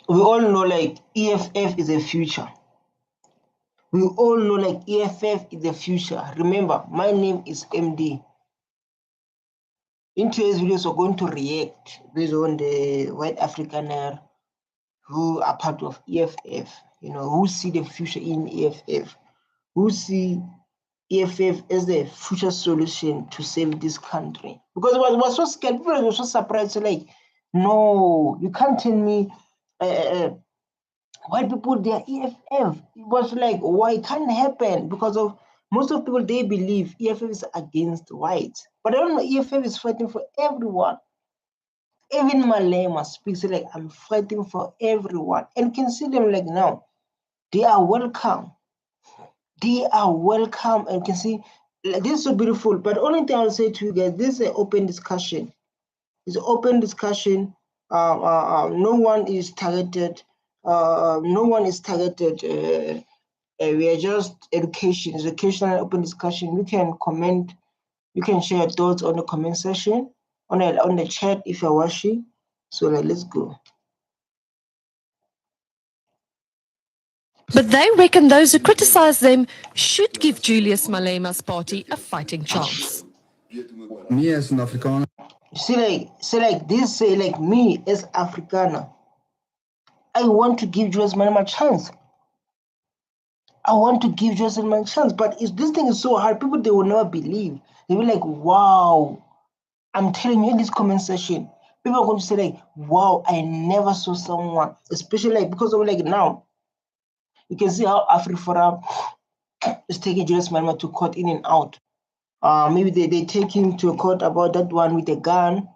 we all know like EFF is a future. We all know like EFF is the future. Remember, my name is MD. In today's videos, we're going to react based on the white Afrikaner who are part of EFF, who see the future in EFF, who see EFF as the future solution to save this country. Because it was so scared, people were so surprised, so like, no, you can't tell me white people, they are EFF. It was like, why it can't happen? Because of most of people, they believe EFF is against whites. But I don't know, EFF is fighting for everyone. Even Malema speaks like, I'm fighting for everyone. And you can see them like now, they are welcome. They are welcome. And you can see, like, this is so beautiful. But the only thing I'll say to you guys, this is an open discussion. It's an open discussion. No one is targeted. No one is targeted. We are just educational open discussion. You can comment. You can share your thoughts on the comment section, on the chat if you're watching. So let's go. But they reckon those who criticize them should give Julius Malema's party a fighting chance. Me as an Afrikaner. Say like me as Afrikaner, I want to give Julius Malema a chance. I want to give Julius Malema a chance, but if this thing is so hard, people, they will never believe. They'll be like, wow. I'm telling you in this comment section, people are going to say like, wow, I never saw someone, especially like because of like now, you can see how Afriforum is taking Julius Malema to court in and out. Maybe they take him to a court about that one with a gun.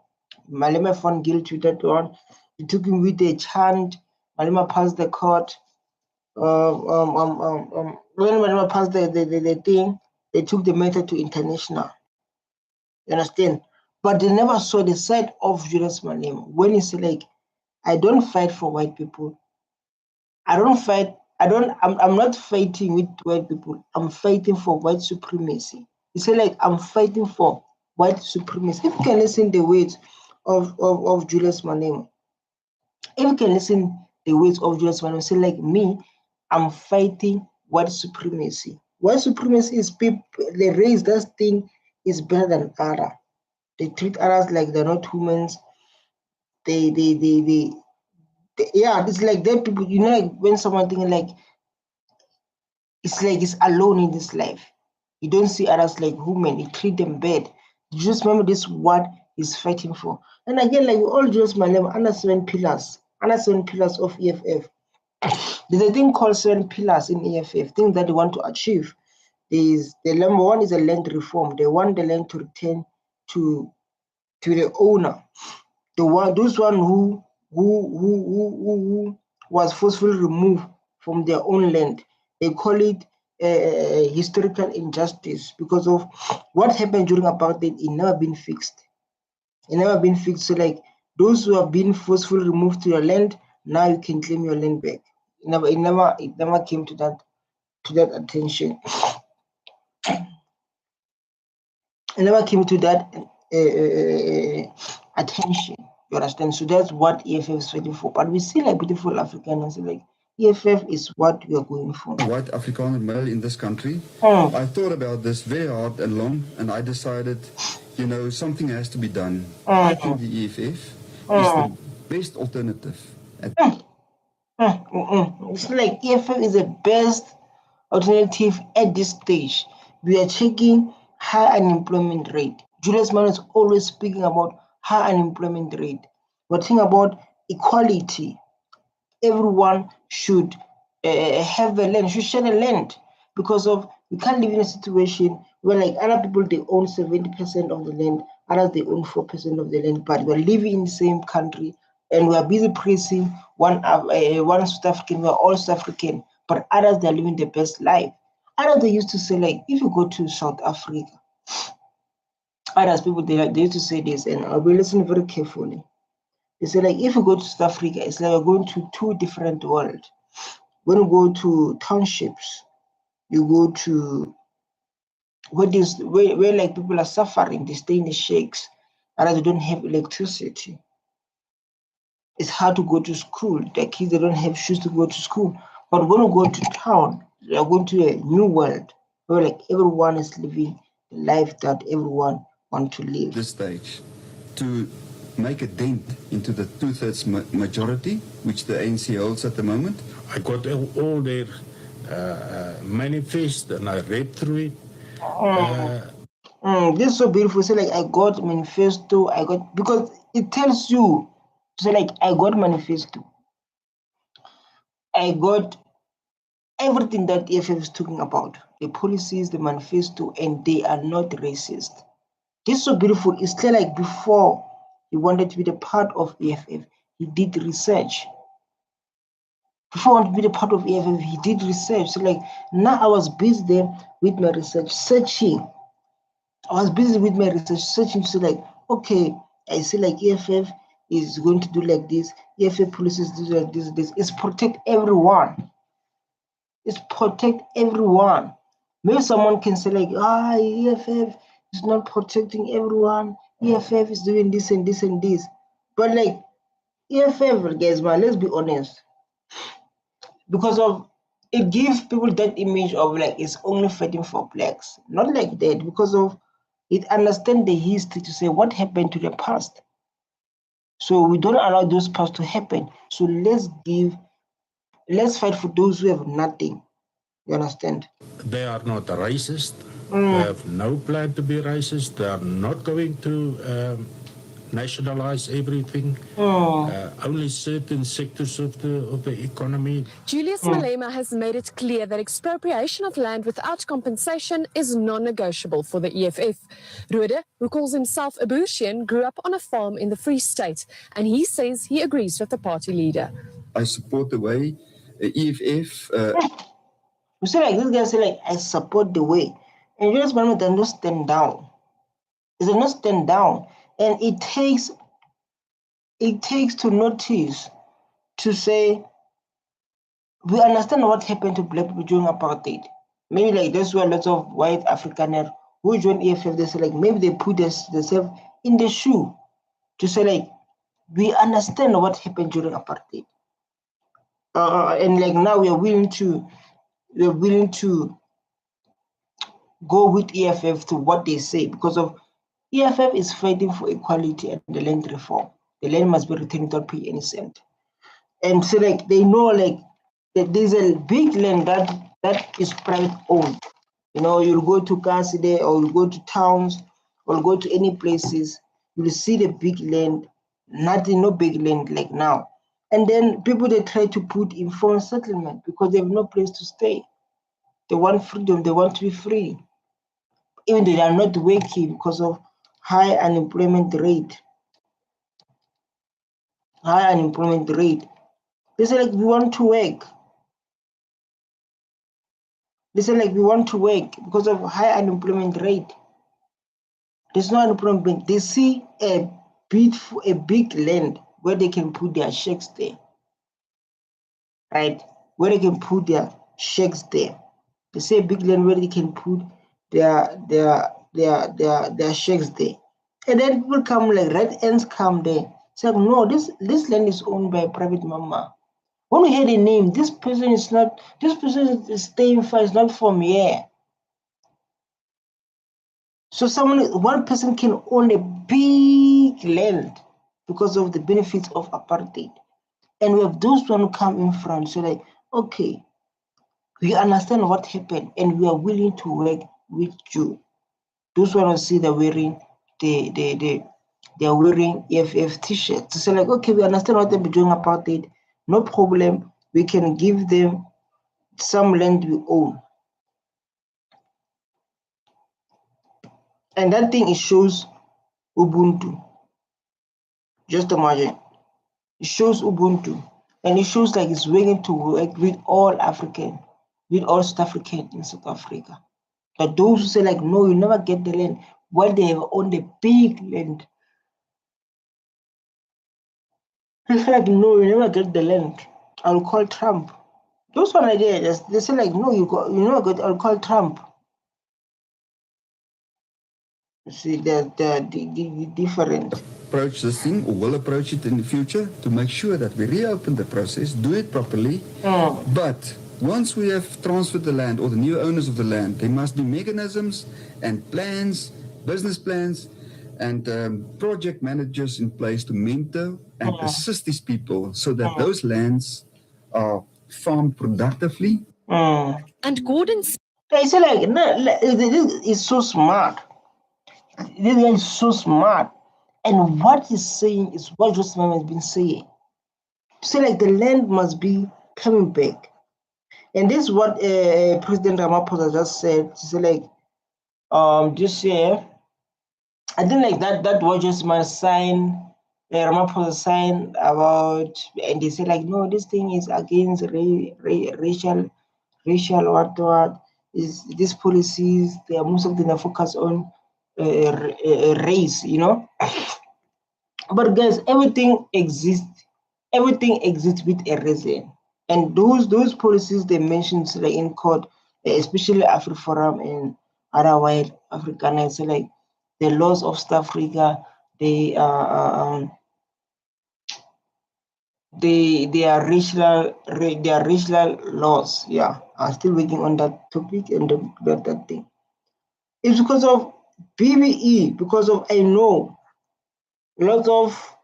Malema found guilty with that one. They took him with a chant. Malema passed the court. When Malema passed the thing, they took the matter to international. You understand? But they never saw the side of Julius Malema when he said like, I don't fight for white people. I'm not fighting with white people. I'm fighting for white supremacy. He said like, I'm fighting for white supremacy. If you can listen the words of Julius Malema, if you can listen the words of Julius Malema, say like me, I'm fighting white supremacy. White supremacy is people, the race, that thing is better than other. They treat others like they're not humans. They yeah, it's like that people, like when someone thinking like it's alone in this life. You don't see others like human, you treat them bad. You just remember this what he's fighting for. And again, like we all just Malema under 7 pillars of EFF. There's a thing called 7 pillars in EFF, things that they want to achieve. There's the number one is a land reform. They want the land to return to the owner. Those one who was forcefully removed from their own land. They call it historical injustice because of what happened during apartheid. It never been fixed. So like those who have been forcefully removed to your land, now you can claim your land back. It never came to that attention. It never came to that attention. You understand? So that's what EFF is fighting for. But we see like beautiful Afrikaners like EFF is what we are going for. White Afrikaner male in this country. I thought about this very hard and long, and I decided, something has to be done. I think the EFF is the best alternative. It's like EFF is the best alternative at this stage. We are checking high unemployment rate. Julius Malema is always speaking about high unemployment rate. We're talking about equality. Everyone should have a land, should share a land, because of we can't live in a situation where like other people they own 70% of the land, others they own 4% of the land, but we're living in the same country and we are busy praising one South African, we're all South African, but others they're living the best life. Others they used to say like if you go to South Africa, others people they used to say this, and I'll be listening very carefully. They say like if you go to South Africa, it's like you're going to 2 different worlds. When you go to townships, you go to where like people are suffering, they stay in the shacks, and they don't have electricity. it's hard to go to school. The kids, they don't have shoes to go to school. But when we go to town, they are going to a new world where like everyone is living the life that everyone wants to live. This stage to make a dent into the two-thirds majority which the ANC holds at the moment. I got all their manifest and I read through it. This is so beautiful. So like I got manifesto, because it tells you, so like I got manifesto. I got everything that EFF is talking about, the policies, the manifesto, and they are not racist. This is so beautiful. It's clear like before he wanted to be the part of EFF, he did research. Before I wanted to be the part of EFF, he did research. So like now I was busy there with my research, searching. I was busy with my research, searching to say like, okay, I see like EFF is going to do like this, EFF policies do like this. It's protect everyone. It's protect everyone. Maybe someone can say like, EFF is not protecting everyone. EFF is doing this and this and this. But like EFF, guys, man, let's be honest. Because of it gives people that image of like it's only fighting for blacks. Not like that, because of it understand the history to say what happened to the past. So we don't allow those past to happen. So let's fight for those who have nothing. You understand? They are not racist. They have no plan to be racist. They are not going to nationalize everything. Only certain sectors of the economy. Julius Malema has made it clear that expropriation of land without compensation is non-negotiable for the EFF. Rode, who calls himself a Boertian, grew up on a farm in the Free State, and he says he agrees with the party leader. I support the way EFF. You say like this guy say like I support the way, and Julius Malema does not stand down. He does not stand down, and it takes to notice to say we understand what happened to black people during apartheid. Maybe like there's were lots of white Afrikaners who joined EFF. They say like maybe they put themselves in the shoe to say like we understand what happened during apartheid, and like now we are willing to go with EFF to what they say, because of EFF is fighting for equality and the land reform. The land must be returned without paying any cent. And so like they know like that there's a big land that is private owned. You know, you'll go to Kaside or you'll go to towns or go to any places, you'll see the big land, no big land like now. And then people, they try to put informal settlement because they have no place to stay. They want freedom, they want to be free. Even though they are not working because of high unemployment rate. High unemployment rate. They say like we want to work. They say like we want to work because of high unemployment rate. There's no unemployment. They see a big land where they can put their shacks there. Right? Where they can put their shacks there. They say a big land where they can put their shacks there. And then people come like red ants come there. Say, no, this land is owned by a private mama. When we hear the name, this person is staying far, is not from here. So one person can own a big land because of the benefits of apartheid. And we have those who come in front, so like, okay, we understand what happened and we are willing to work with you. Those who see they're wearing they're wearing EFF t-shirts. To say like, okay, we understand what they've been doing apartheid, no problem. We can give them some land we own. And that thing, it shows Ubuntu. Just imagine. It shows Ubuntu. And it shows like it's willing to work with all African, with all South African in South Africa. But those who say like, no, you never get the land, while they have owned the big land. They say like, no, you never get the land. I'll call Trump. Those one ideas, they say like, no, you never get, I'll call Trump. See the difference. Approach this thing, or will approach it in the future, to make sure that we reopen the process, do it properly. But once we have transferred the land, or the new owners of the land, there must be mechanisms and plans, business plans, and project managers in place to mentor and assist these people so that those lands are farmed productively. And Gordon's It's like, no, this is so smart. This guy is so smart. And what he's saying is what Julius Malema has been saying. So like the land must be coming back. And this is what President Ramaphosa just said. He said like, this year, I think like that was just my sign, Ramaphosa sign about, and they said like, no, this thing is against racial what is these policies. They are most of them are focused on race, you know. But guys, everything exists with a reason. And those policies they mentioned like in court, especially AfriForum and other white Afrikaners, so like the laws of South Africa, they are racial laws. Yeah, I'm still working on that topic and that thing. It's because of BBE, because of I know lots of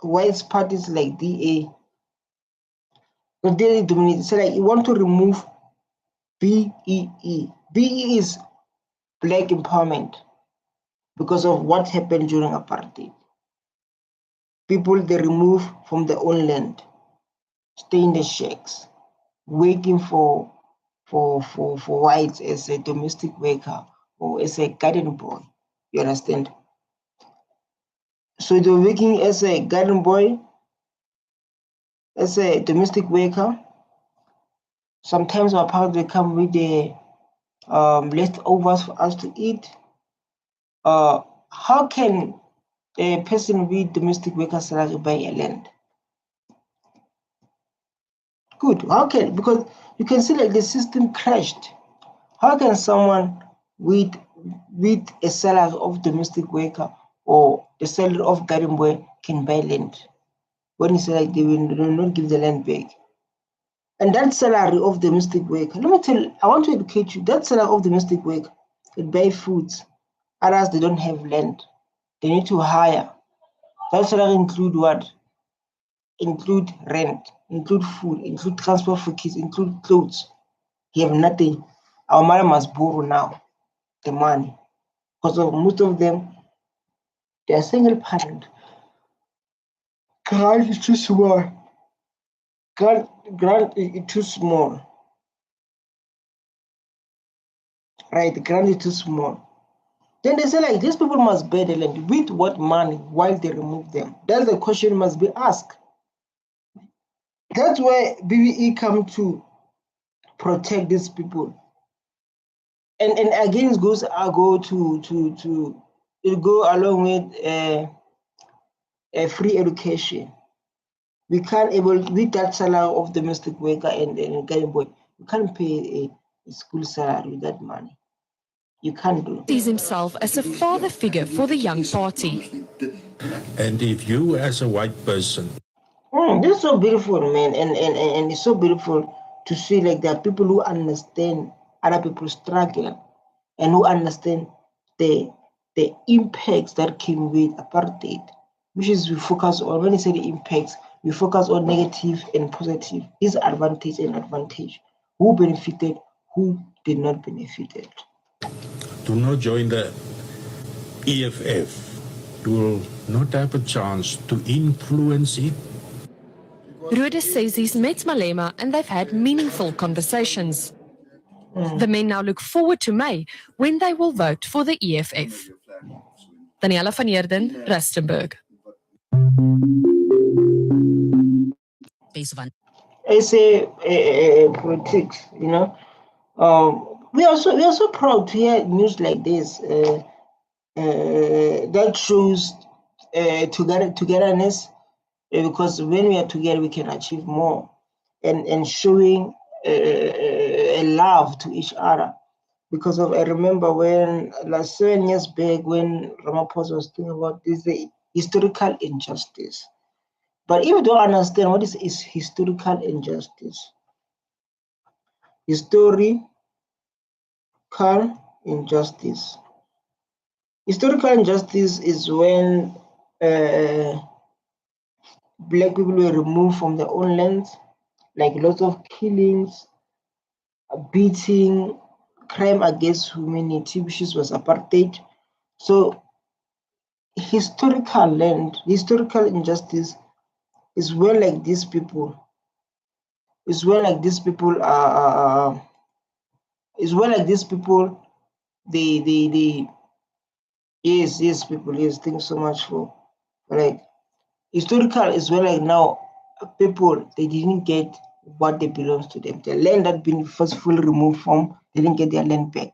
white parties like DA, but they dominate. So like you want to remove BEE. BEE is black empowerment because of what happened during apartheid. People they remove from their own land, stay in the shacks, working for whites as a domestic worker or as a garden boy. You understand? So they're working as a garden boy, as a domestic worker. Sometimes our parents will come with the leftovers for us to eat. How can a person with domestic worker salary buy a land? Good. How can, because you can see like the system crashed. How can someone with a salary of domestic worker or the salary of garden boy can buy land? When you say like they will not give the land back. And that salary of domestic worker, let me tell you, I want to educate you, that salary of domestic worker, they buy foods, others they don't have land. They need to hire. That salary include what? Include rent, include food, include transport for kids, include clothes. You have nothing. Our mother must borrow now the money. Because of most of them, they are single parent. Grant is too small. Grant is too small. Right, the grant is too small. Then they say like these people must buy the land with what money while they remove them. That's the question must be asked. That's where BBE come to protect these people. And again it goes it go along with a free education. We can't able with that salary of domestic worker and garden boy, you can't pay a school salary with that money. You can't do. sees himself as a father figure for the young party. And if you, as a white person, This is so beautiful, man, and it's so beautiful to see like there are people who understand other people's struggle and who understand the impacts that came with apartheid, which is we focus on. When you say the impacts, we focus on negative and positive, disadvantage and advantage. Who benefited, who did not benefit. do not join the EFF, you will not have a chance to influence it. Rode says he's met Malema and they've had meaningful conversations. The men now look forward to May when they will vote for the EFF. Daniela van Heerden, Rustenburg. It's a politics, you know. We are so proud to hear news like this that shows togetherness, because when we are together we can achieve more, and showing a love to each other, Because of, I remember when, like 7 years back, when Ramaphosa was thinking about this, the historical injustice. But if you don't understand what is historical injustice, historical injustice. Historical injustice is when black people were removed from their own lands, like lots of killings, beating, crime against humanity, which was apartheid. So historical injustice is where like these people, is where like these people are, is where like these people, they yes, people, yes, thanks so much for, like, historical is where like now people, they didn't get what they belongs to them. The land that been forcefully removed from, they didn't get their land back.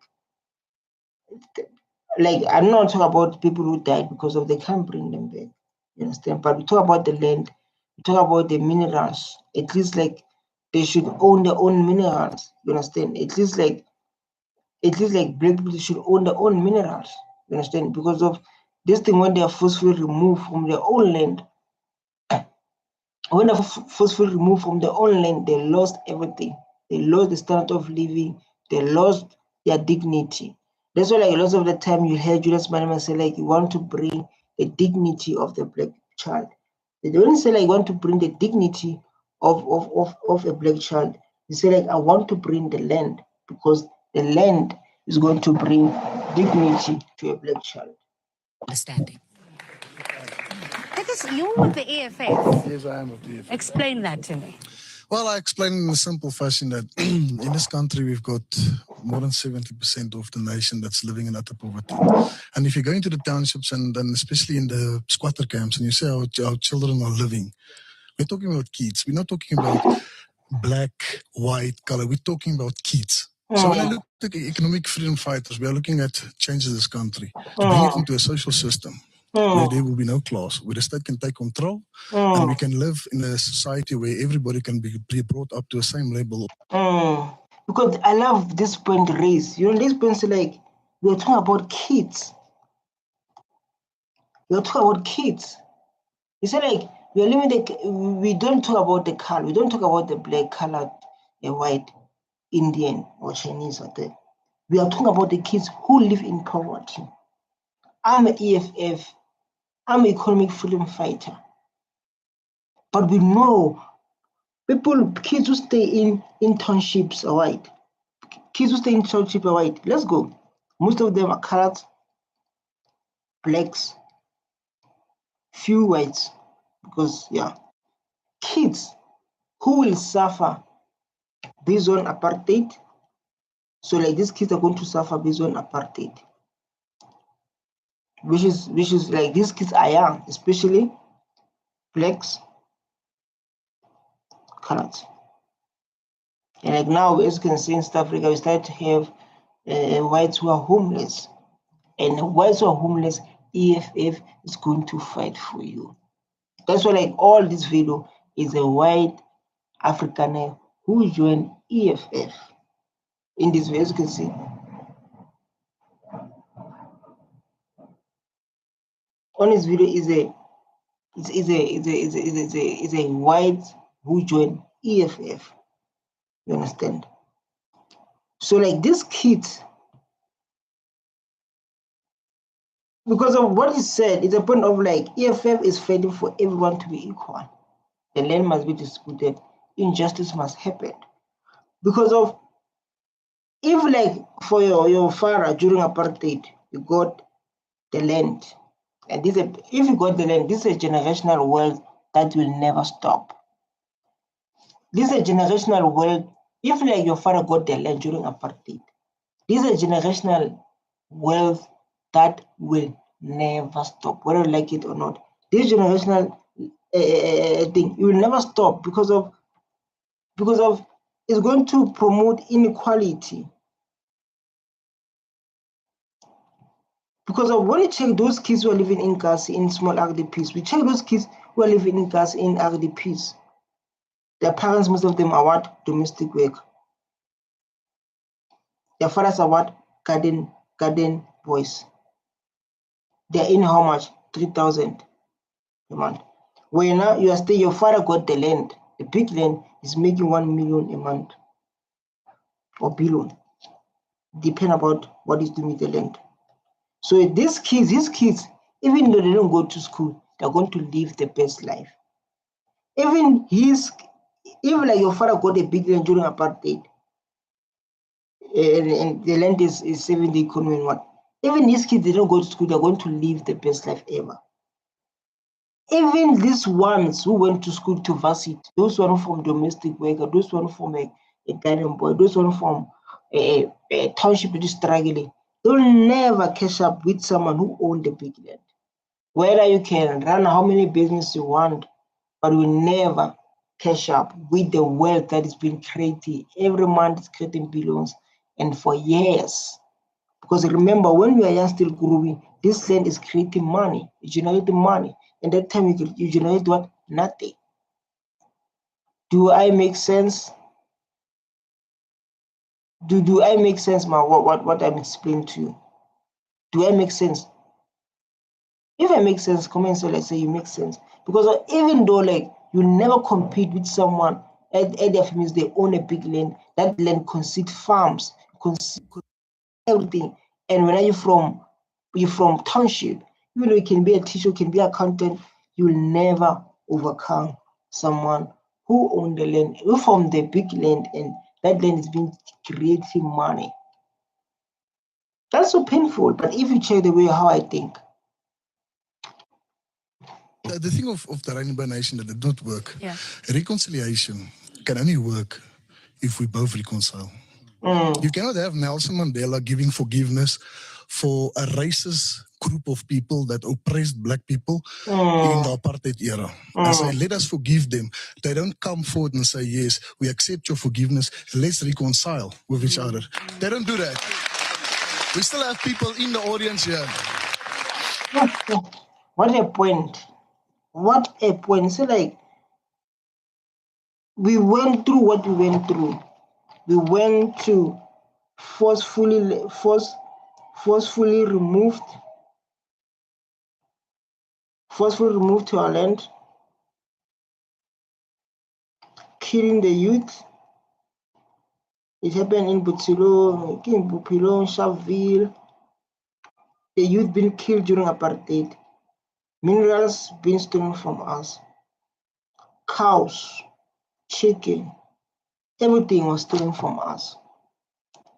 Like, I'm not talking about people who died because of they can't bring them back. You understand? But we talk about the land, we talk about the minerals. At least like they should own their own minerals. You understand? At least like black people should own their own minerals. You understand? Because of this thing, when they are forcefully removed from their own land, when they're forcefully removed from their own land, they lost everything. They lost the standard of living. They lost their dignity. That's why, like, lots of the time you hear Julius Malema say, like, you want to bring the dignity of the black child. They don't say, like, you want to bring the dignity of a black child. They say, like, I want to bring the land, because the land is going to bring dignity to a black child. Understanding. You're with the EFF. Yes, I am with the EFF. Explain that to me. Well, I explain in a simple fashion that in this country we've got more than 70% of the nation that's living in utter poverty. And if you go into the townships and especially in the squatter camps and you say our children are living, we're talking about kids. We're not talking about black, white, color. We're talking about kids. So when I look at the economic freedom fighters, we are looking at changing this country to bring it into a social system where there will be no class, where the state can take control and we can live in a society where everybody can be brought up to the same level. Because I love this point raised. You know, this point is like, we're talking about kids. We're talking about kids. It's like we are living we don't talk about the color. We don't talk about the black, colored, white, Indian or Chinese or that. We are talking about the kids who live in poverty. I'm an EFF. I'm an economic freedom fighter. But we know kids who stay in internships are white. Kids who stay in internships are white. Let's go. Most of them are colored, blacks, few whites. Because, yeah, kids who will suffer based on apartheid. So, like, these kids are going to suffer based on apartheid. Which is like, these kids are young, especially blacks, coloreds. And like now, as you can see in South Africa, we start to have whites who are homeless. And whites who are homeless, EFF is going to fight for you. That's why, like, all this video is a white Afrikaner who joined EFF. In this video, as you can see. On this video is a white who joined EFF. You understand? So, like, these kids, because of what he said, it's a point of like EFF is fighting for everyone to be equal. The land must be disputed. Injustice must happen. Because of, if like for your father during apartheid, you got the land, and if you got the land, this is a generational wealth that will never stop. This is a generational wealth. If like your father got the land during apartheid, this is a generational wealth that will never stop, whether you like it or not. This generational thing, it will never stop because of it's going to promote inequality. Because of when you check those kids who are living in Gaza in small RDPs, we check those kids who are living in Gaza in RDPs. Their parents, most of them are what? Domestic work. Their fathers are what? garden boys. They're in how much? 3,000 a month. When now your father got the land, the big land is making 1 million a month or billion, depend about what he's doing with the land. So these kids, even though they don't go to school, they're going to live the best life. Even like your father got a big land during apartheid, and the land is saving the economy and what. Even these kids, they don't go to school, they're going to live the best life ever. Even these ones who went to school to varsity, those one from domestic worker, those one from a garden boy, those one from a township that is struggling, they'll never catch up with someone who owned the big land. Whether you can run how many businesses you want, but will never catch up with the wealth that is being created. Every month it's creating billions, and for years. Because remember, when we are young, still growing, this land is creating money, it's generating money. And that time you generate what? Nothing. Do I make sense? Do I make sense, ma? What I'm explaining to you? Do I make sense? If I make sense, comment so let's say you make sense. Because even though like you never compete with someone at their families, they own a big land. That land consists farms, consists everything. And when you're from township, even though you can be a teacher, you can be an accountant, you will never overcome someone who own the land, who from the big land, and that land is being creating money. That's so painful. But if you check the way how I think. The thing of the Rainbow Nation that did not work, Yeah. reconciliation can only work if we both reconcile. You cannot have Nelson Mandela giving forgiveness for a racist group of people that oppressed black people in the apartheid era. And say, let us forgive them. They don't come forward and say, yes, we accept your forgiveness, let's reconcile with each other. They don't do that. We still have people in the audience here. What a point. What a point. So like, we went through what we went through. We went to forcefully removed to our land, killing the youth. It happened in Butilo, in Bupilo, Sharpeville. The youth being killed during apartheid. Minerals being stolen from us. Cows, chicken, everything was stolen from us.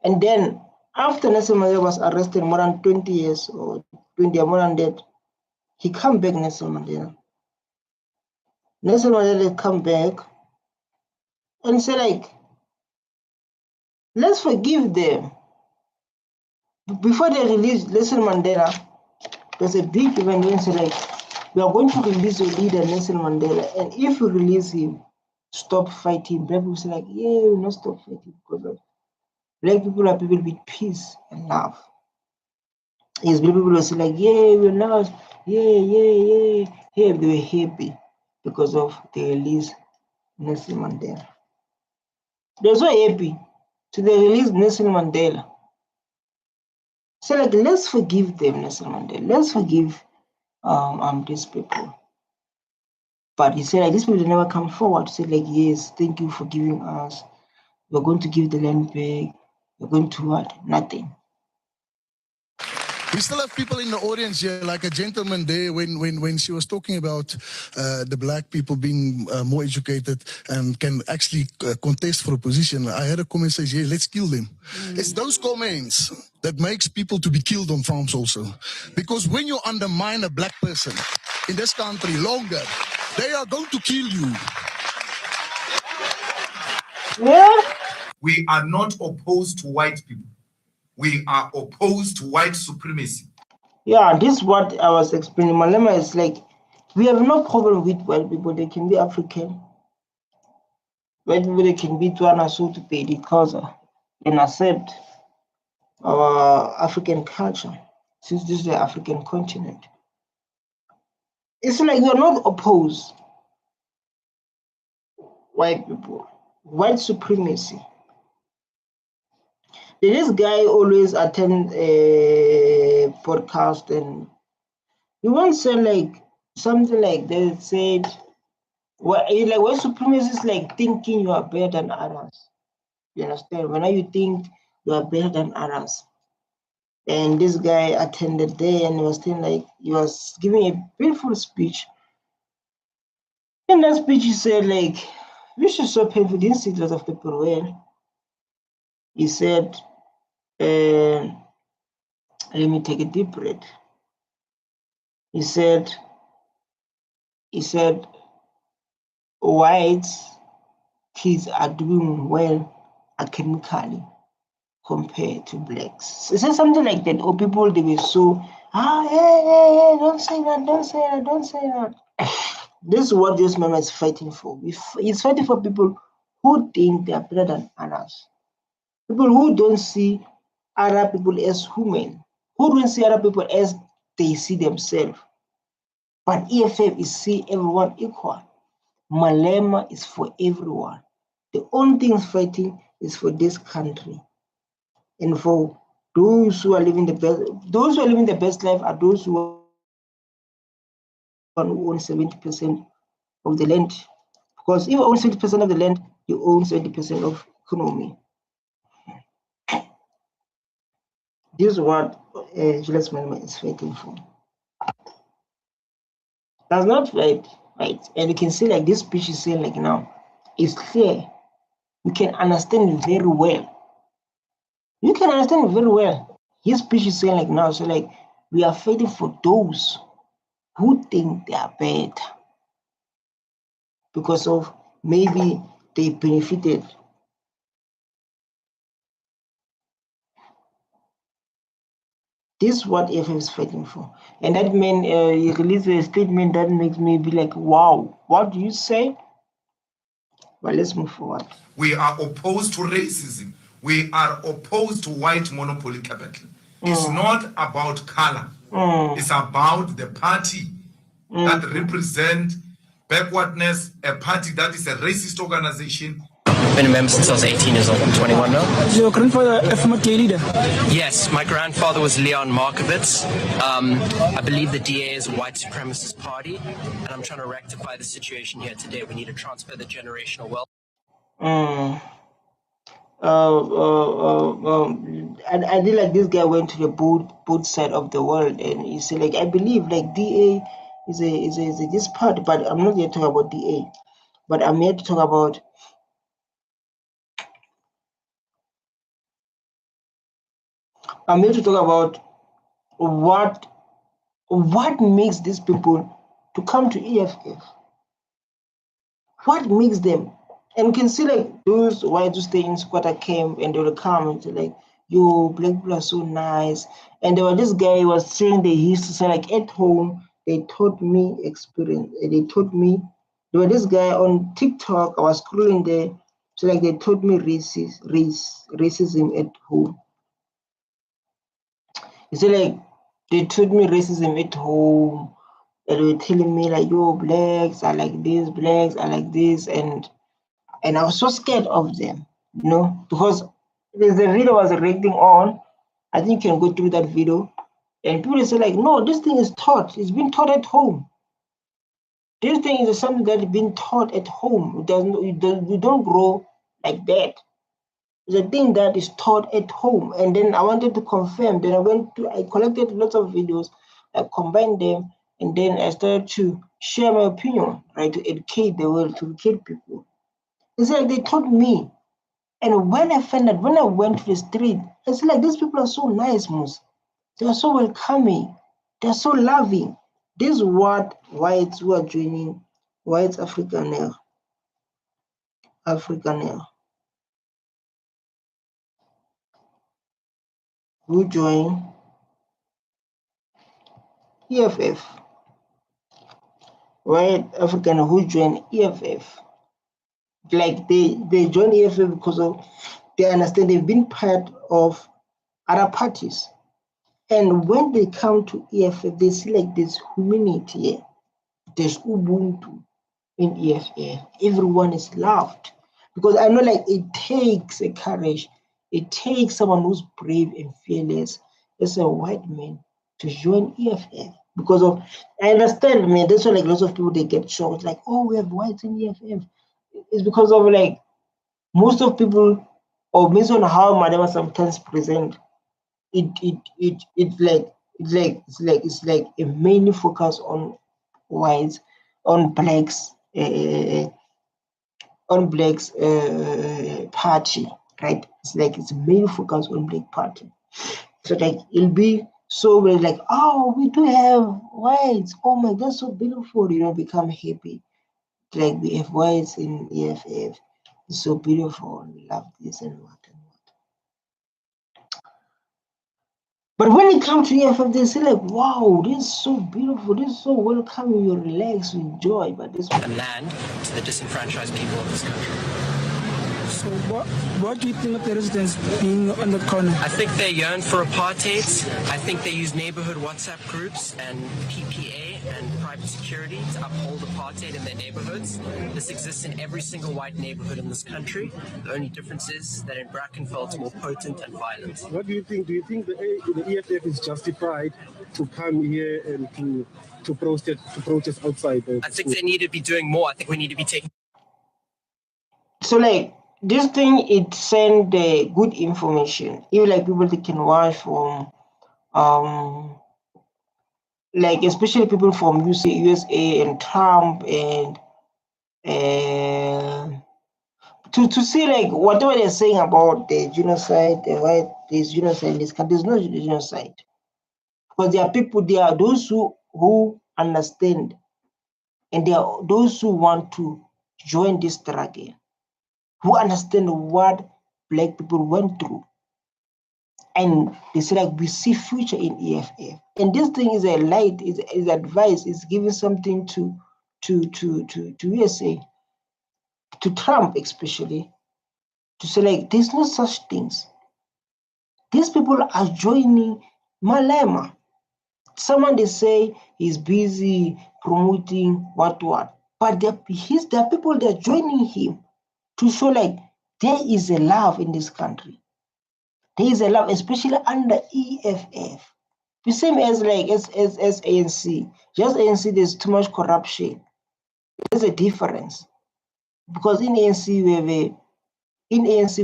And then after Nelson Mandela was arrested more than 20 years or 20 or more than that, he come back, Nelson Mandela. Nelson Mandela come back and say like, let's forgive them. Before they released Nelson Mandela, there's a big event when say like, we are going to release your leader, Nelson Mandela, and if we release him, stop fighting. Black people say like, yeah, we'll not stop fighting because of black people are people with peace and love. Yes, black people will say like, yeah, we're not, yeah. They were happy because of the release Nelson Mandela. They were so happy to the release Nelson Mandela. So like, let's forgive them, Nelson Mandela. Let's forgive these people. But he said like, these people never come forward to say like, yes, thank you for giving us. We're going to give the land back. We're going to what? Nothing. We still have people in the audience here, like a gentleman there when she was talking about the black people being more educated and can actually contest for a position. I had a comment say, yeah, let's kill them. It's those comments that makes people to be killed on farms also. Because when you undermine a black person in this country longer, they are going to kill you. Yeah. We are not opposed to white people. We are opposed to white supremacy. Yeah, this is what I was explaining. Malema is like, we have no problem with white people. They can be African. White people, they can be Tuana Soto Pedi Kaza and accept our African culture, since this is the African continent. It's like we're not opposed white people, white supremacy. This guy always attend a podcast, and he once said like something like they said, "What like white supremacy is like thinking you are better than others." You understand? When you think you are better than others. And this guy attended there and was saying like he was giving a beautiful speech. In that speech, he said like we should stop painful the incidents of people well. He said, let me take a deep breath. He said, white kids are doing well academically compared to blacks. He said something like that, or people they were so, yeah, don't say that, don't say that, don't say that. This is what this man is fighting for. He's fighting for people who think they are better than others. People who don't see other people as human, who don't see other people as they see themselves. But EFF is see everyone equal. Malema is for everyone. The only thing fighting is for this country. And for those who are living the best life are those who own 70% of the land. Because if you own 70% of the land, you own 70% of economy. This is what Julius Malema is fighting for. That's not right. And you can see like this speech is saying like now, it's clear. You can understand it very well. You can understand it very well. His speech is saying like now, so like we are fighting for those who think they are better because of maybe they benefited. This is what EFF is fighting for. And that man, he released a statement that makes me be like, wow, what do you say? Well, let's move forward. We are opposed to racism. We are opposed to white monopoly capital. It's not about color. It's about the party that represents backwardness, a party that is a racist organization. Been a member since I was 18 years old. I'm 21 now. Is your grandfather a former DA leader? Yes, my grandfather was Leon Markovitz. I believe the DA is a white supremacist party, and I'm trying to rectify the situation here today. We need to transfer the generational wealth. I did like this guy went to the both side of the world, and he said like I believe like DA is a this part, but I'm not here to talk about DA, but I'm here to talk about what makes these people to come to EFF. What makes them? And you can see like those whites who stay in squatter camp and they will come and say like, yo, black people are so nice. And there was this guy was saying they used to say like at home, they taught me experience. They taught me, there was this guy on TikTok, I was scrolling there, so like they taught me racism at home. He said like, they taught me racism at home. And they were telling me like, yo, blacks are like this, blacks are like this. And I was so scared of them, you know, because there's a video I was reacting on. I think you can go through that video. And people say like, no, this thing is taught. It's been taught at home. This thing is something that's been taught at home. You don't grow like that. It's a thing that is taught at home. And then I wanted to confirm. Then I collected lots of videos, I combined them, and then I started to share my opinion, right, to educate the world, to educate people. It's like they taught me. And when I found that, when I went to the street, I said like, these people are so nice, Mus. They are so welcoming. They're so loving. This is what whites who are joining whites Afrikaner, who join EFF, white African who join EFF. Like they join EFF because of they understand they've been part of other parties. And when they come to EFF, they see like this humanity here. There's Ubuntu in EFF. Everyone is loved. Because I know like it takes a courage It takes someone who's brave and fearless as a white man to join EFF. Because of, I understand, man, that's why like lots of people, they get shocked, like, oh, we have whites in EFF. It's because of like, most of people, or based on how Malema sometimes present, it's like a mainly focus on whites, on blacks, party, right? It's like it's mainly focus on black party. So like it'll be so like, oh, we do have whites. Oh my, that's so beautiful. Become happy. Like we have whites in EFF. It's so beautiful. We love this and what and what. But when it comes to EFF, they say like, wow, this is so beautiful. This is so welcoming. You relax, you enjoy. But this And land to the disenfranchised people of this country. So what do you think of the residents being on the corner? I think they yearn for apartheid. I think they use neighborhood WhatsApp groups and PPA and private security to uphold apartheid in their neighborhoods. This exists in every single white neighborhood in this country. The only difference is that in Brackenfell it's more potent and violent. What do you think? Do you think the EFF is justified to come here and to protest outside? I think they need to be doing more. I think we need to be taking. So like this thing, it send good information. Even like people that can watch from like especially people from USA and Trump and to see like whatever they're saying about the genocide, why there's genocide in this country. There's no genocide. Because there are people, there are those who understand, and there are those who want to join this struggle, who understand what black people went through. And they say like, we see future in EFF. And this thing is a light, is advice, is giving something to USA, to Trump especially, to say like, there's no such things. These people are joining Malema. Someone they say he's busy promoting what, but there are people that are joining him to show like there is a love in this country. There is a love, especially under EFF. The same as like as ANC. Just ANC, there's too much corruption. There's a difference. Because in ANC we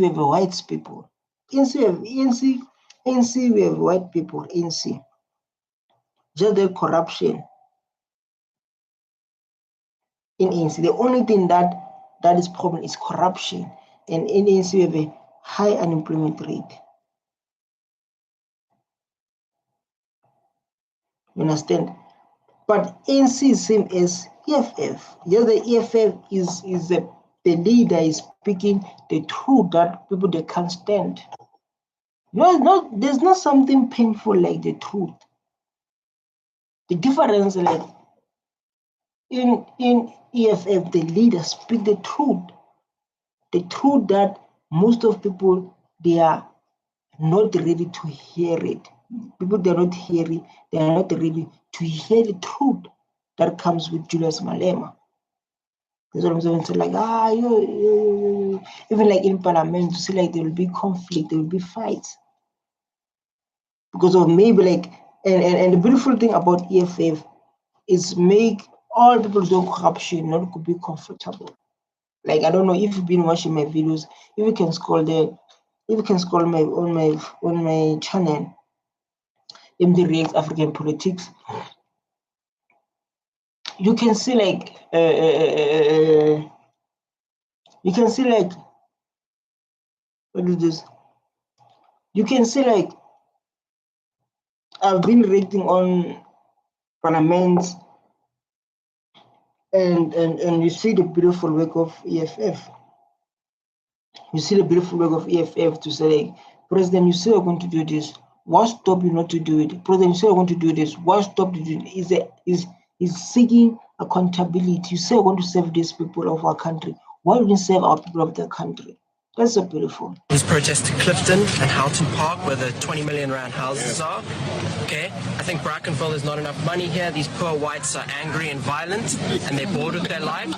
have white people. ANC we have white people, ANC. Just the corruption in ANC. The only thing that is problem is corruption. And in ANC we have a high unemployment rate. You understand? But ANC is same as EFF. Just the EFF is the leader is speaking the truth that people they can't stand. No, there's not something painful like the truth. The difference, like in EFF, the leaders speak the truth that most of people they are not ready to hear it. People they are not ready to hear the truth that comes with Julius Malema. That's what I'm saying. So like even like in parliament, to see like there will be conflict, there will be fights because of maybe like and the beautiful thing about EFF is make all people do corruption not to be comfortable. Like I don't know if you've been watching my videos, if you can scroll on my channel, MD Reacts African Politics, you can see like what is this? You can see like I've been reacting on parliaments and you see the beautiful work of EFF. You see the beautiful work of EFF to say like, President, you say you're going to do this. What stop you not to do it? President, you say you're going to do this. What stop you do it? Is seeking accountability. You say you're going to serve these people of our country. Why don't you serve our people of the country? That's so beautiful. These protests to Clifton and Houghton Park, where the 20 million rand houses are. Okay, I think Brackenfell, there's not enough money here. These poor whites are angry and violent, and they're bored with their life.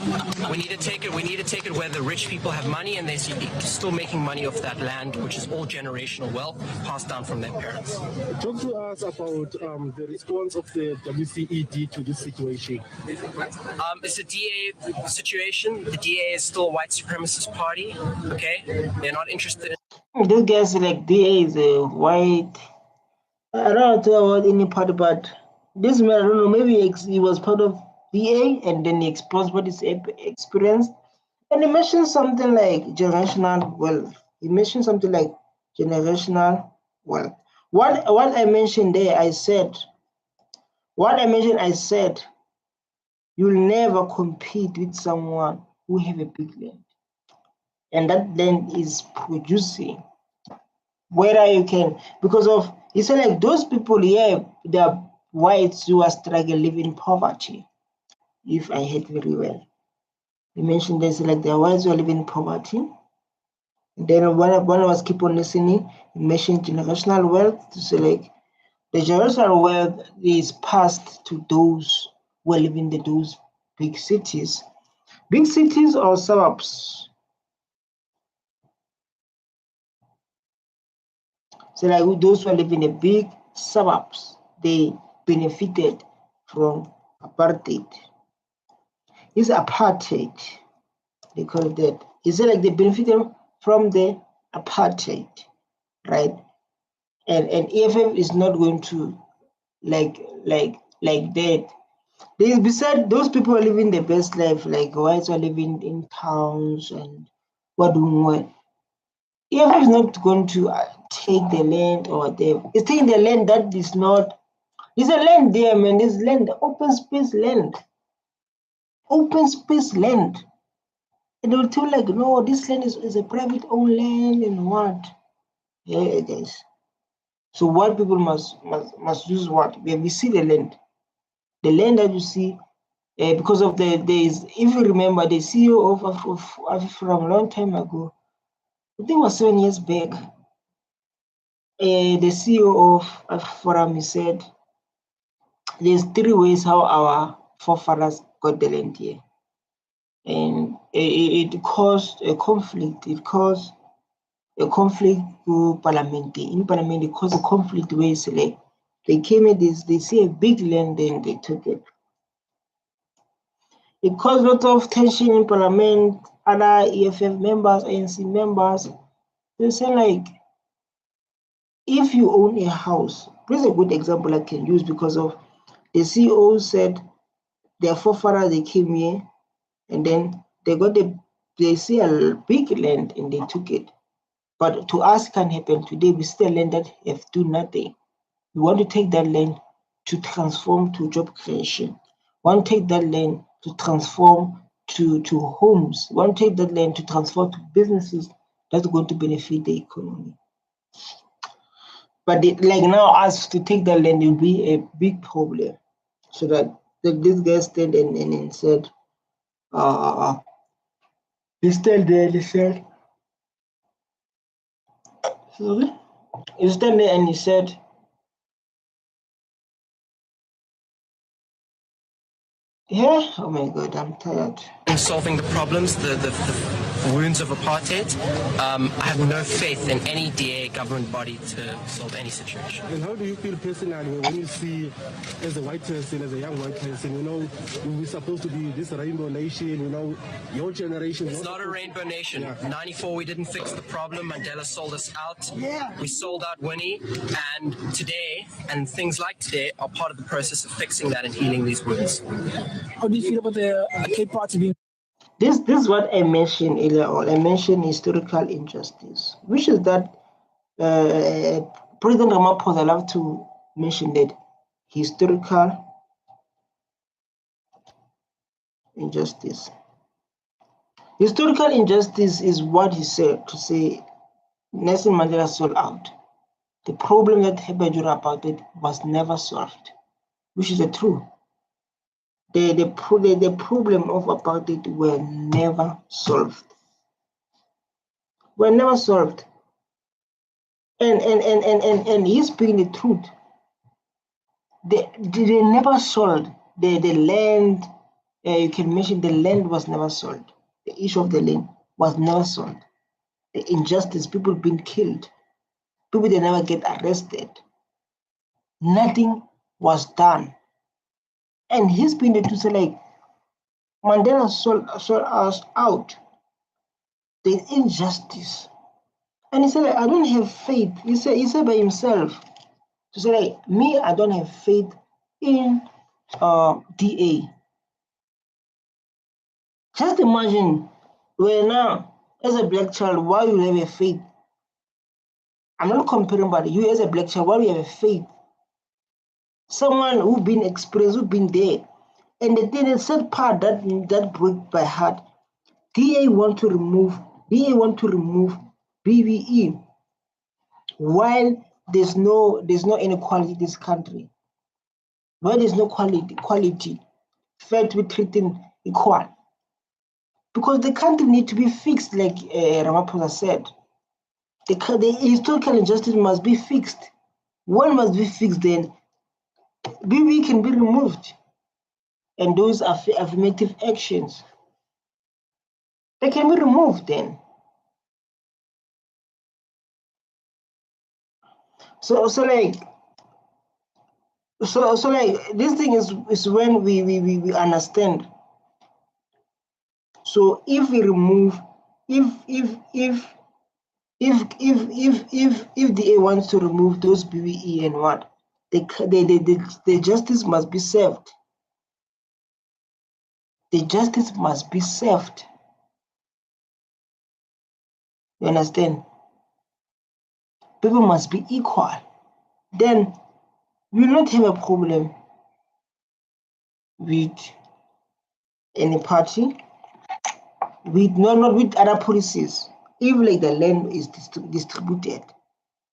We need to take it. We need to take it where the rich people have money, and they're still making money off that land, which is all generational wealth passed down from their parents. Talk to us about the response of the WCED to this situation. It's a DA situation. The DA is still a white supremacist party. Okay, they're not interested in. These guys like DA is a white. I don't know about any party, but this man, I don't know, maybe he was part of DA and then he exposed what his experience. And he mentioned something like generational wealth. He mentioned something like generational wealth. What I mentioned there, I said, you'll never compete with someone who have a big land. And that land is producing. Whether you can, because of, he said like those people here, they're whites who are struggling, living in poverty. If I heard very well. He mentioned this like the whites who are living in poverty. And then when I was keep on listening, he mentioned generational wealth to say like the generational wealth is passed to those who are living in those big cities. Big cities or suburbs. So like those who are living in the big suburbs, they benefited from apartheid. It's apartheid. They call it that. It's like they benefited from the apartheid, right? And EFF is not going to like that. Besides those people are living the best life, like whites are living in towns and what doing well. EFF is not going to take the land or whatever. It's taking the land that is not. There's a land there, man. There's land, open space land. Open space land. And they will tell like, no, this land is a private owned land and what? Yeah, it is. So white people must use what? We see the land. The land that you see, because of there is, if you remember, the CEO of from a long time ago, I think it was 7 years back, the CEO of Forum, he said, there's 3 ways how our forefathers got the land here. And it caused a conflict. It caused a conflict to Parliament. In Parliament, it caused a conflict where it's like, they came in this, they see a big land, then they took it. It caused a lot of tension in Parliament, other EFF members, ANC members. They say like, if you own a house, this is a good example I can use because of the CEO said their forefathers, they came here and then they see a big land and they took it. But to us can happen today, we see a land that have do nothing. We want to take that land to transform to job creation. We want to take that land to transform to homes. We want to take that land to transform to businesses that's going to benefit the economy. But like now, us to take that land will be a big problem. So that this guy stand and said, he stand there, he said, sorry? He stand there and he said, yeah, oh my God, I'm tired. In solving the problems, the wounds of apartheid, I have no faith in any DA government body to solve any situation. And how do you feel personally when you see, as a white person, as a young white person, you know, we're supposed to be this rainbow nation, you know, your generation. It's not a rainbow nation. Yeah. 94, we didn't fix the problem. Mandela sold us out. Yeah. We sold out Winnie. And today, and things like today, are part of the process of fixing that and healing these wounds. How do you feel about the Cape Party being? This is what I mentioned earlier on. I mentioned historical injustice, which is that President Ramaphosa, I love to mention that historical injustice. Historical injustice is what he said to say Nelson Mandela sold out. The problem that happened during apartheid was never solved, which is the truth. The problem of apartheid were never solved. were never solved. And he's speaking the truth. They never sold the land. You can mention the land was never sold. The issue of the land was never sold. The injustice, people being killed, people they never get arrested. Nothing was done. And he's been the truth, like Mandela sold us out. There's injustice. And he said, like, I don't have faith. He said by himself, to say, like, me, I don't have faith in DA. Just imagine where now, as a black child, why you have a faith. I'm not comparing, but you as a black child, why you have a faith. Someone who's been experienced, who's been there. And the sad part that broke my heart, DA want to remove BBE while there's no inequality in this country. Why there's no quality, fair to be treated equal. Because the country needs to be fixed, like Ramaphosa said. The historical injustice must be fixed. One must be fixed, then BBE can be removed. And those are affirmative actions. They can be removed then. So like this thing is when we understand. So if we remove, if the A wants to remove those BBE and what, the justice must be served. The justice must be served. You understand? People must be equal. Then we will not have a problem with any party, with not with other policies, if like the land is distributed.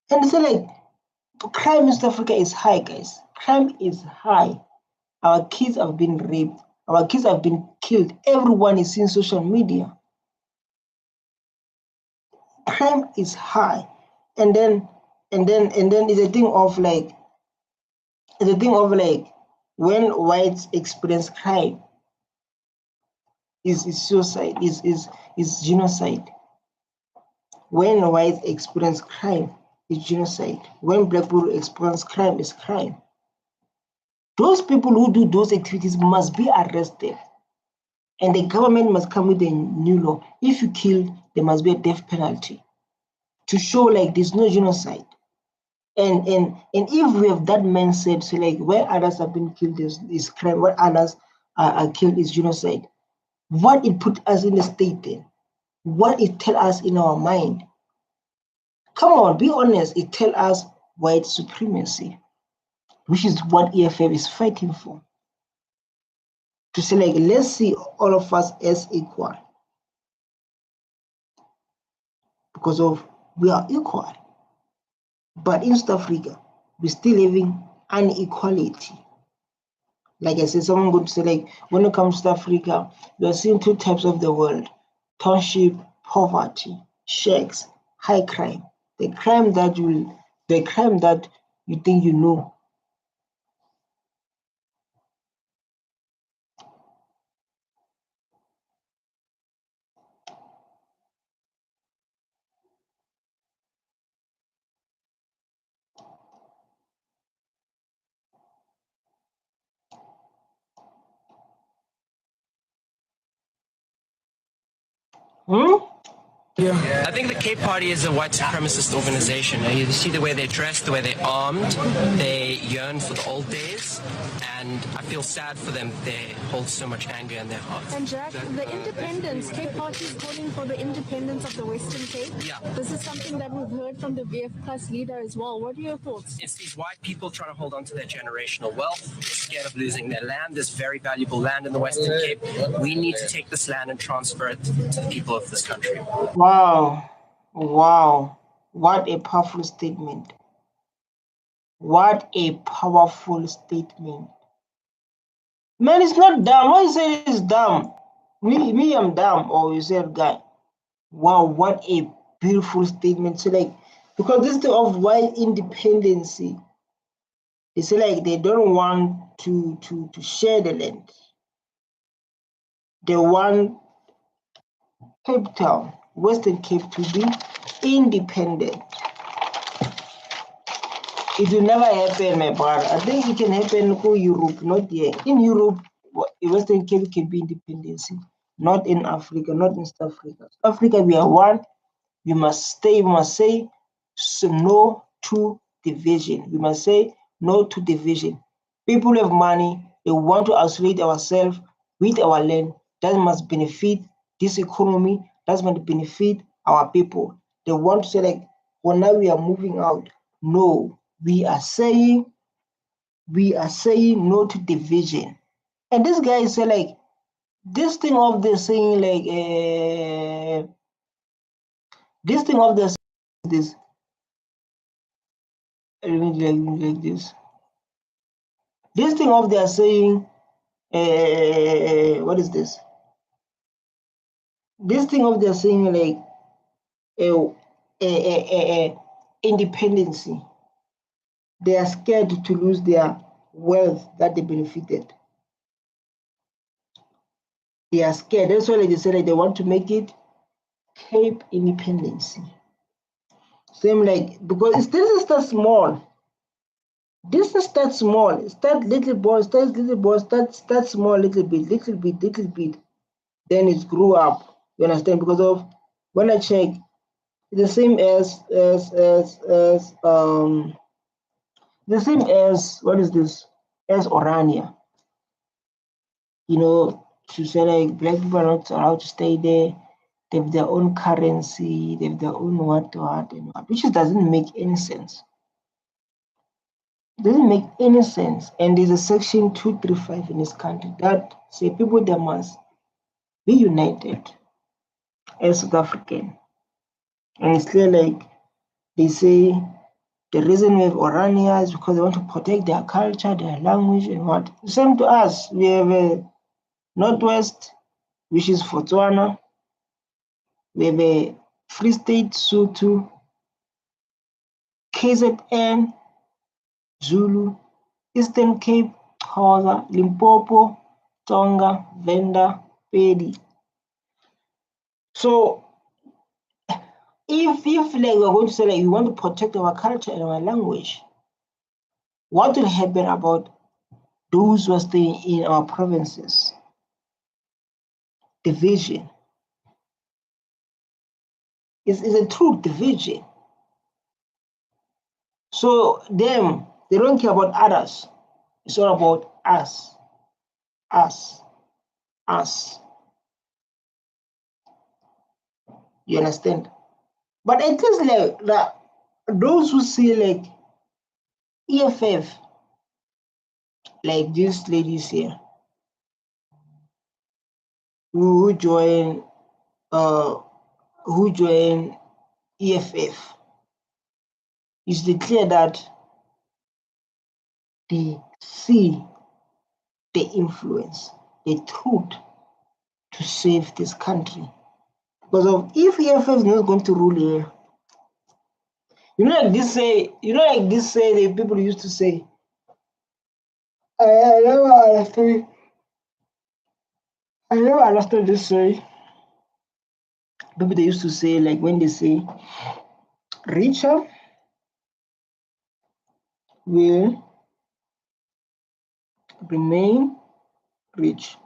And so like crime in South Africa is high, guys. Crime is high. Our kids have been raped. Our kids have been killed. Everyone is in social media. Crime is high. And then it's a thing of like when whites experience crime is suicide, is genocide. When whites experience crime, is genocide. When black people experience crime, is crime. Those people who do those activities must be arrested. And the government must come with a new law. If you kill, there must be a death penalty to show like there's no genocide. And if we have that mindset, so like where others have been killed is crime, where others are killed is genocide. What it put us in the state then? What it tell us in our mind? Come on, be honest. It tell us white supremacy, which is what EFF is fighting for. To say like, let's see all of us as equal. Because of we are equal. But in South Africa, we're still having inequality. Like I said, someone would say like, when it comes to South Africa, we are seeing two types of the world: township, poverty, shacks, high crime. The crime that you think you know. I think the Cape Party is a white supremacist organization. You see the way they're dressed, the way they're armed. They yearn for the old days, and I feel sad for them. They hold so much anger in their hearts. And Jack, the independence, Cape Party is calling for the independence of the Western Cape. Yeah. This is something that we've heard from the VF Plus leader as well. What are your thoughts? It's these white people trying to hold on to their generational wealth. They're scared of losing their land. There's very valuable land in the Western Cape. We need to take this land and transfer it to the people of this country. Wow. What a powerful statement. What a powerful statement. Man, it's not dumb. Why you say it's dumb? Me, I'm dumb, or you said guy. Wow, what a beautiful statement. So like, because this thing of white independency, they say like they don't want to share the land. They want Cape Town, Western Cape, to be independent. It will never happen, my brother. I think it can happen in Europe, not here. In Europe, Western Cape can be independency, not in Africa, not in South Africa. Africa, we are one. We must stay. We must say no to division. We must say no to division. People have money. They want to isolate ourselves with our land. That must benefit this economy. That must benefit our people. They want to say like, well, now we are moving out. No, we are saying no to division. And this guy say like, this thing of the saying like, this thing of the this. Like this. This thing of they are saying, what is this? This thing of they are saying like, independency. They are scared to lose their wealth that they benefited. They are scared. That's why they say like they want to make it Cape Independency. Same like, because this is small. This is start small. Start little boy, start small, little bit. Then it grew up. You understand? Because of when I check, it's the same as the same as what is this? As Orania. You know, to say like black people are not allowed to stay there. They have their own currency, they have their own what, and what, which doesn't make any sense. It doesn't make any sense. And there's a section 235 in this country that say people that must be united as South African. And it's clear like they say the reason we have Orania is because they want to protect their culture, their language, and what. Same to us. We have a Northwest, which is Botswana. We have a Free State, Sotho, KZN, Zulu, Eastern Cape, Xhosa, Limpopo, Tonga, Venda, Pedi. So if like we're going to say like we want to protect our culture and our language, what will happen about those who are staying in our provinces? Division. It's a true division. So them, they don't care about others. It's all about us. You understand? But at least like those who see like EFF, like these ladies here, who join EFF, is clear that they see the influence, the truth to save this country. Because of if EFF is not going to rule here, like this say, the people used to say, I never understood this say. People they used to say, like when they say richer will remain rich.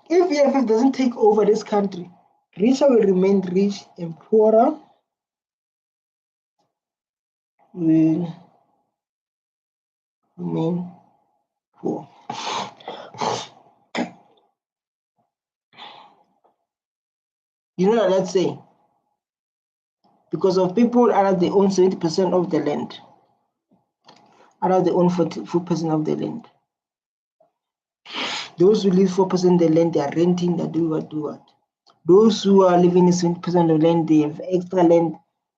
If EFF doesn't take over this country, richer will remain rich and poorer will remain poor. Let's say, because of people are they own 70% of the land, are they own 4% of the land. Those who live 4% of the land, they are renting, they do what. Those who are living in 70% of the land, they have extra land,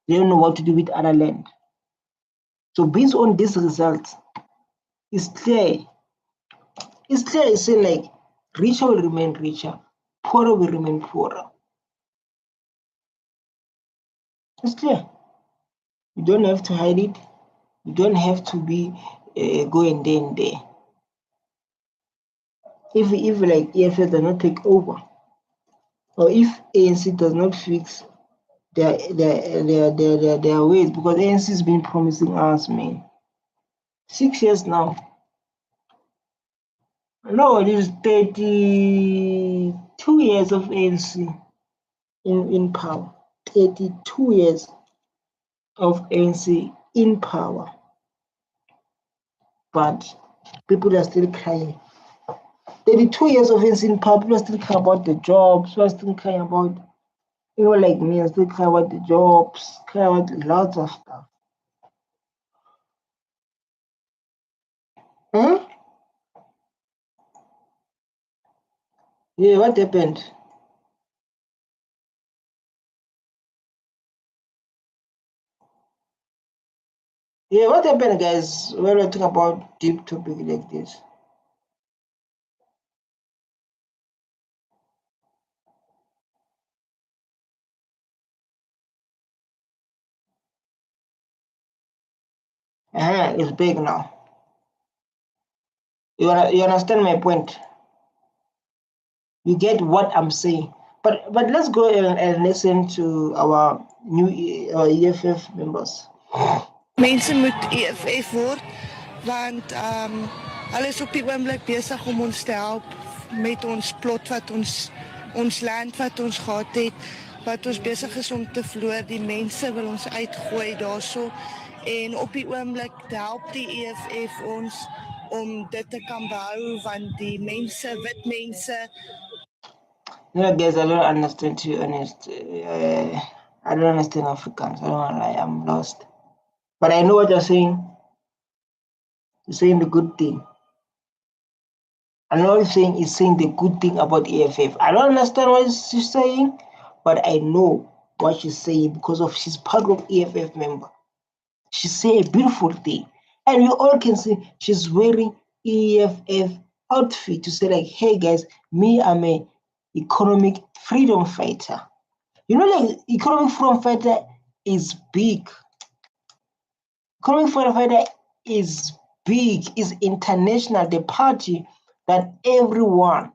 they don't know what to do with other land. So based on this result, it's clear. It's saying like richer will remain richer, poorer will remain poorer. It's clear. You don't have to hide it. You don't have to be going there and there. If like EFF does not take over, or if ANC does not fix their ways, because ANC has been promising us, man, 6 years now. No, it is 32 years of ANC in power. 32 years of ANC in power. But people are still crying. 32 years of ANC in power, people are still crying about the jobs, people are still crying about, like me, I still cry about the jobs, cry about lots of stuff. Hmm? Yeah, what happened? Yeah, what happened, guys, when we're talking about deep topic like this? It's big now. You understand my point? You get what I'm saying. But let's go and listen to our new EFF members. Mense moet EFF word want hulle is op die oomblik besig om ons te help met ons plot wat ons land wat ons gehad het, wat ons besig is om te verloor. Die mense wil ons uitgooi daarso en op die oomblik help die EFF ons om dit te kan behou want die mense, wit mense. No, guys, I don't understand, to be honest. I don't understand Afrikaans. I don't know, I'm lost. But I know what you're saying. You're saying the good thing. I know what you're saying is saying the good thing about EFF. I don't understand what she's saying, but I know what she's saying because of she's part of EFF member. She say a beautiful thing. And you all can see she's wearing EFF outfit to say like, hey guys, me, I'm a economic freedom fighter. You know, like economic freedom fighter is big. Economic freedom fighter is big, is international, the party that everyone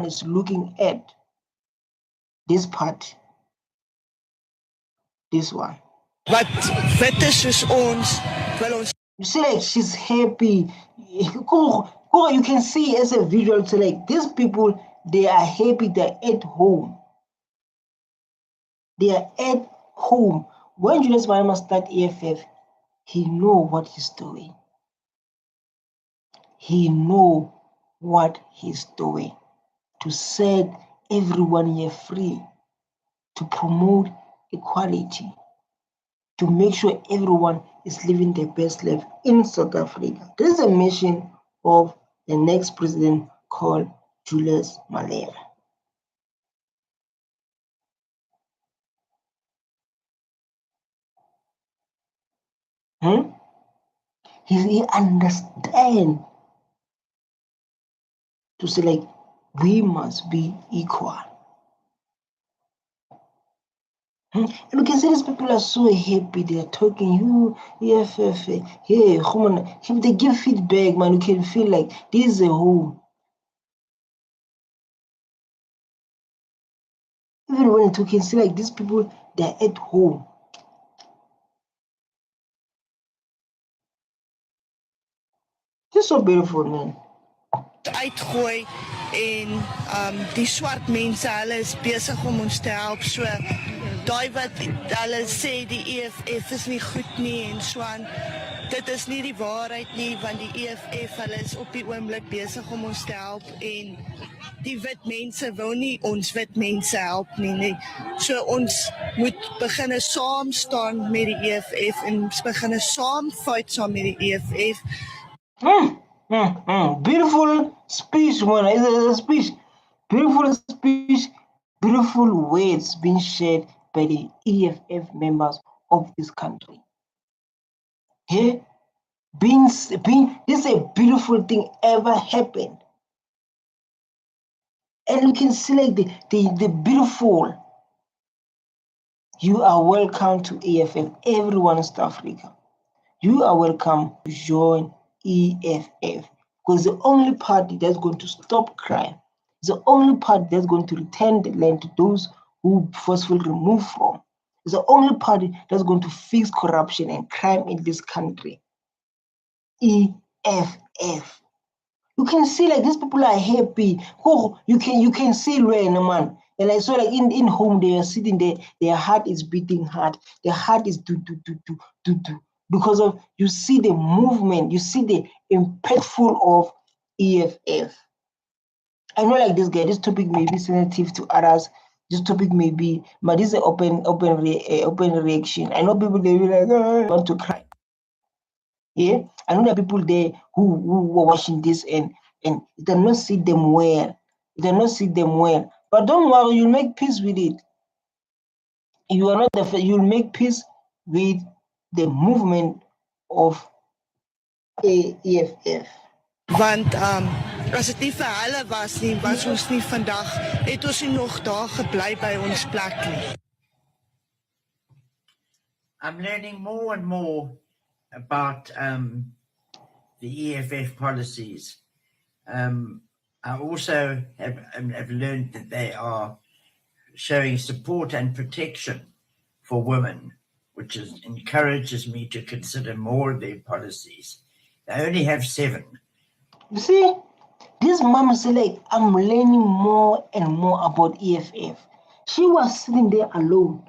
is looking at. This party. This one. Wat wit is soos ons, wil ons. You see, like she's happy. Go, you can see as a visual, so like these people, they are happy, they're at home. They are at home. When Julius Malema started EFF, he know what he's doing. He know what he's doing to set everyone here free, to promote equality, to make sure everyone is living their best life in South Africa. This is a mission of the next president called Julius Malema. He understand to say like we must be equal. And you can see these people are so happy. They are talking, you, EFF, hey, come on. If they give feedback, man, you can feel like this is a home. Even when you can see like these people, they're at home. It's so beautiful, man. Uitgooi en die swart mense, hulle is besig om ons te help. So daai wat hulle sê die EFF is nie goed nie en so aan, dit is nie die waarheid nie, want die EFF, hulle is op die oomblik besig om ons te help en die wit mense wil nie ons wit mense help nie. So ons moet beginne saam staan met die EFF en ons beginne saam fight saam met die EFF. Beautiful speech, man. It's a speech. Beautiful speech, beautiful words being shared by the EFF members of this country. Hey, this is a beautiful thing ever happened. And you can see like the beautiful You are welcome to EFF. Everyone in South Africa, you are welcome to join EFF, because the only party that's going to stop crime, the only party that's going to return the land to those who forcefully removed from, is the only party that's going to fix corruption and crime in this country. EFF. You can see like these people are happy. Oh, you can see Ryan, man. And I saw like in home they are sitting there, their heart is beating hard. Their heart is do. Because of you see the movement, you see the impactful of EFF. I know like this guy, this topic may be sensitive to others. This topic may be, but this is an open reaction. I know people they be like, oh, want to cry. Yeah, I know there are people there who were watching this and it does not see them well. It does not see them well. But don't worry, you'll make peace with it. You are not the you'll make peace with the movement of EFF. Want as dit nie vir hulle was nie, was ons nie vandag het ons nie nog daar gebly by ons plek nie. I'm learning more and more about the EFF policies. I also have learned that they are showing support and protection for women, which encourages me to consider more of their policies. They only have 7. You see, this mom said like, I'm learning more and more about EFF. She was sitting there alone,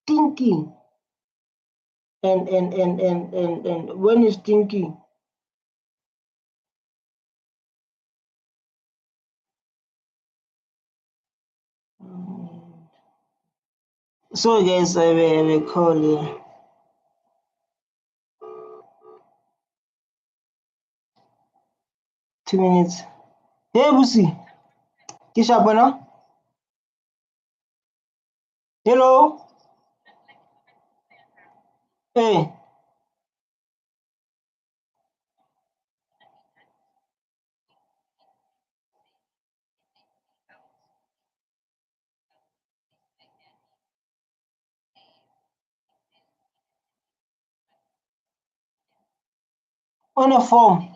thinking. And when he's thinking, so guys, I will call you. Two minutes. Hey, Busi. Kisha Bana. Hello. Hey. On a form.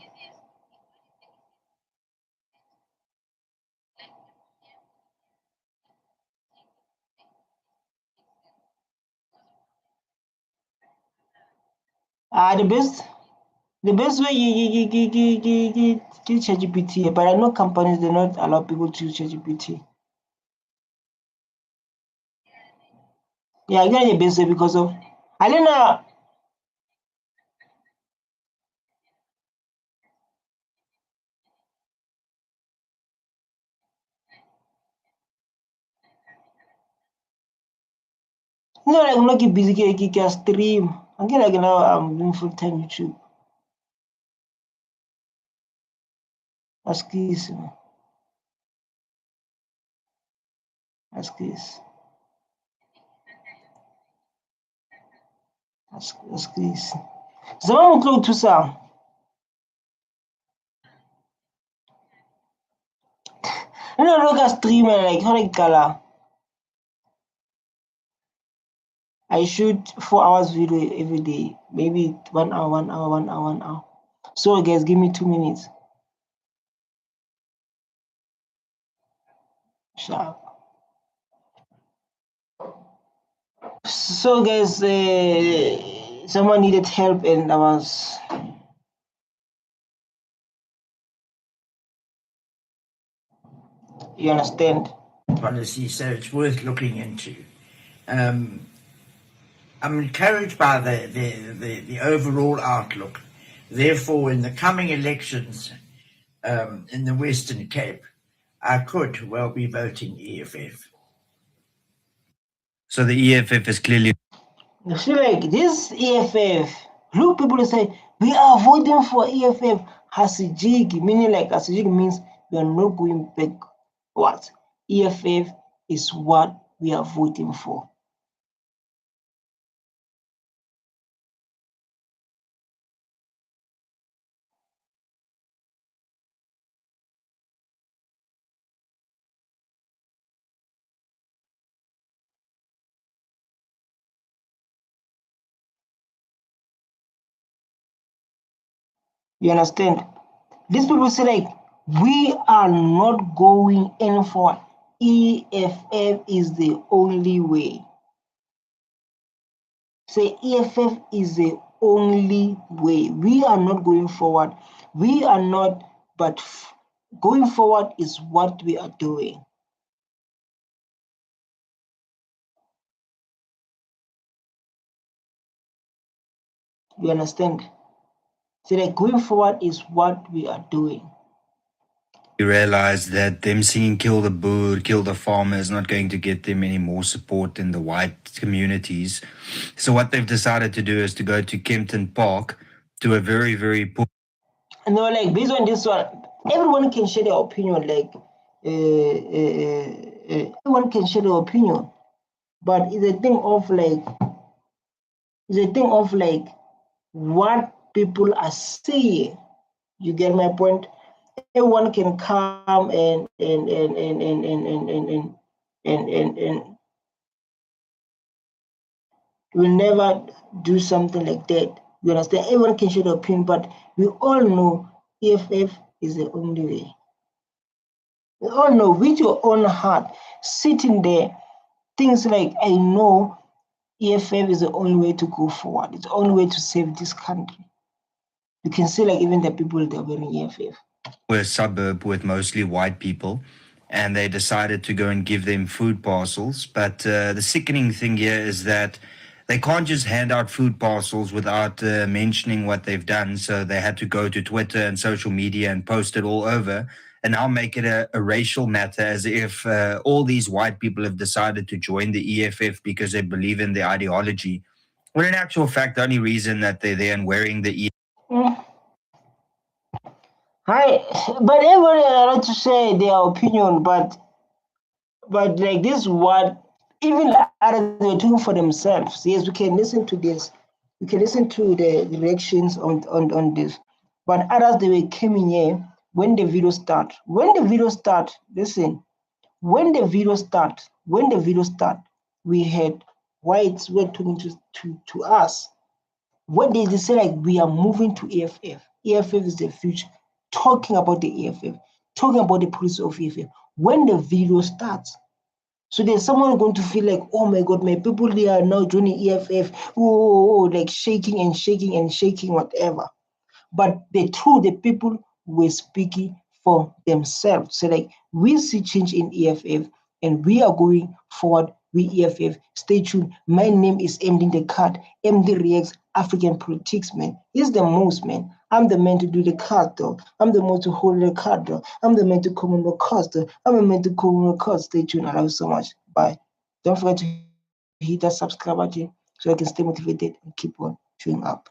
The best way you get ChatGPT, but I know companies do not allow people to use ChatGPT. Yeah, I get the best way because of Alena. You know, like I'm not busy get stream. I'm like now I'm doing full time YouTube. Ask this. Ask this. Ask this. Zaman mutlu tusa. You know, look at stream and like how color. I shoot 4 hours video every day, maybe 1 hour, 1 hour, 1 hour, 1 hour. So guys, give me 2 minutes. Sharp. So guys, someone needed help and I was. You understand? Policy, so it's worth looking into. I'm encouraged by the overall outlook. Therefore, in the coming elections in the Western Cape, I could well be voting EFF. So the EFF is clearly. You see, like this EFF, look, people say we are voting for EFF Hasijigi, meaning like Hasijigi means we are not going back. What? EFF is what we are voting for. You understand? These people say like, we are not going in for EFF is the only way. Say EFF is the only way. We are not going forward. We are not, but going forward is what we are doing. You understand? So like going forward is what we are doing. You realize that them singing kill the boer, kill the farmer is not going to get them any more support in the white communities. So what they've decided to do is to go to Kempton Park, to a very, very poor... No, like based on this one, everyone can share their opinion, like everyone can share their opinion. But it's a thing of like what people are saying. You get my point? Everyone can come and will never do something like that. You understand? Everyone can share their opinion, but we all know EFF is the only way. We all know with your own heart, sitting there, things like, I know EFF is the only way to go forward. It's the only way to save this country. You can see like even the people that are wearing EFF. We're a suburb with mostly white people, and they decided to go and give them food parcels. But the sickening thing here is that they can't just hand out food parcels without mentioning what they've done. So they had to go to Twitter and social media and post it all over, and now make it a racial matter, as if all these white people have decided to join the EFF because they believe in the ideology. When in actual fact, the only reason that they're there and wearing the Hi, but everybody allowed to say their opinion, but like this is what even others were doing for themselves. Yes, we can listen to this. We can listen to the reactions on this. But others they were coming here when the video start. When the video start, listen. When the video start, we had whites were talking to us. What did they say? Like, we are moving to EFF. EFF is the future. Talking about the EFF, talking about the policy of EFF. When the video starts, so there's someone going to feel like, oh my God, my people, they are now joining EFF. Oh, like shaking and shaking and shaking, whatever. But the truth, the people were speaking for themselves. So like, we see change in EFF and we are going forward with EFF. Stay tuned. My name is MD the Card. MD Reacts African Politics, man. He's the most, man. I'm the man to do the card, though. I'm the man to hold the card, though. I'm the man to come on the cards, though. I'm the man to come on the cards. Stay tuned. I love you so much. Bye. Don't forget to hit that subscribe button so I can stay motivated and keep on showing up.